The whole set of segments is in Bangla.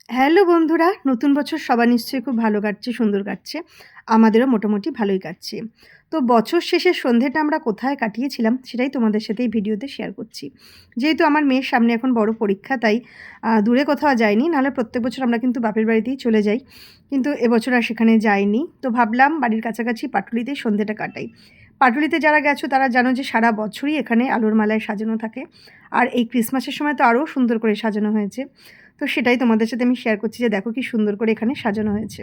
হ্যালো বন্ধুরা, নতুন বছর সবার নিশ্চয়ই খুব ভালো কাটছে, সুন্দর কাটছে। আমাদেরও মোটামুটি ভালোই কাটছে। তো বছর শেষের সন্ধেটা আমরা কোথায় কাটিয়েছিলাম সেটাই তোমাদের সাথে এই ভিডিওতে শেয়ার করছি। যেহেতু আমার মেয়ের সামনে এখন বড় পরীক্ষা তাই দূরে কোথাও যাইনি, নাহলে প্রত্যেক বছর আমরা কিন্তু বাপের বাড়িতেই চলে যাই। কিন্তু এবছর আর সেখানে যাইনি। তো ভাবলাম বাড়ির কাছাকাছি পাটুলিতেই সন্ধেটা কাটাই। পাটুলিতে যারা গেছো তারা জানো যে সারা বছরই এখানে আলোর মালায় সাজানো থাকে। আর এই ক্রিসমাসের সময় তো আরও সুন্দর করে সাজানো হয়েছে। তো সেটাই তোমাদের সাথে আমি শেয়ার করছি যে দেখো কি সুন্দর করে এখানে সাজানো হয়েছে।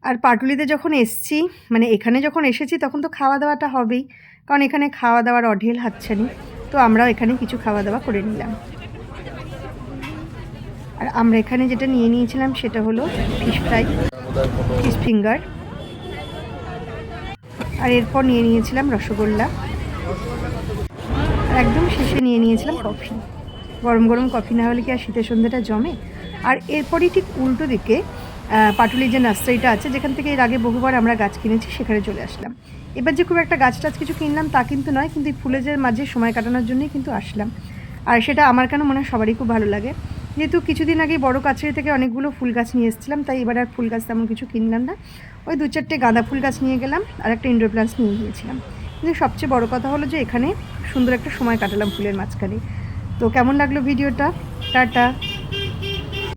আর পাটুলিতে যখন এসছি, মানে এখানে যখন এসেছি তখন তো খাওয়া দাওয়াটা হবেই, কারণ এখানে খাওয়া দাওয়ার অঢেল হাতছানি। তো আমরাও এখানে কিছু খাওয়া দাওয়া করে নিলাম। আর আমরা এখানে যেটা নিয়ে নিয়েছিলাম সেটা হলো ফিশ ফ্রাই, ফিশ ফিঙ্গার, আর এরপর নিয়ে নিয়েছিলাম রসগোল্লা, আর একদম শেষে নিয়ে নিয়েছিলাম কফি। গরম গরম কফি না হলে কি আর শীতের সন্ধ্যাটা জমে। আর এরপরই ঠিক উল্টো দিকে পাটুলির যে নার্সারিটা আছে, যেখান থেকে এর আগে বহুবার আমরা গাছ কিনেছি, সেখানে চলে আসলাম। এবার যে খুব একটা গাছ টাছ কিছু কিনলাম তা কিন্তু নয়, কিন্তু এই ফুলের মাঝে সময় কাটানোর জন্যই কিন্তু আসলাম। আর সেটা আমার কেন মনে হয় সবারই খুব ভালো লাগে। যেহেতু কিছুদিন আগে বড় কাছের থেকে অনেকগুলো ফুল গাছ নিয়ে এসেছিলাম, তাই এবার আর ফুল গাছ তেমন কিছু কিনলাম না। ওই 2-4টে গাঁদা ফুল গাছ নিয়ে গেলাম, আর একটা ইনডোর প্লান্টস নিয়ে গিয়েছিলাম। কিন্তু সবচেয়ে বড় কথা হলো যে এখানে সুন্দর একটা সময় কাটালাম ফুলের মাঝখানে। তো কেমন লাগলো ভিডিওটা? টাটা।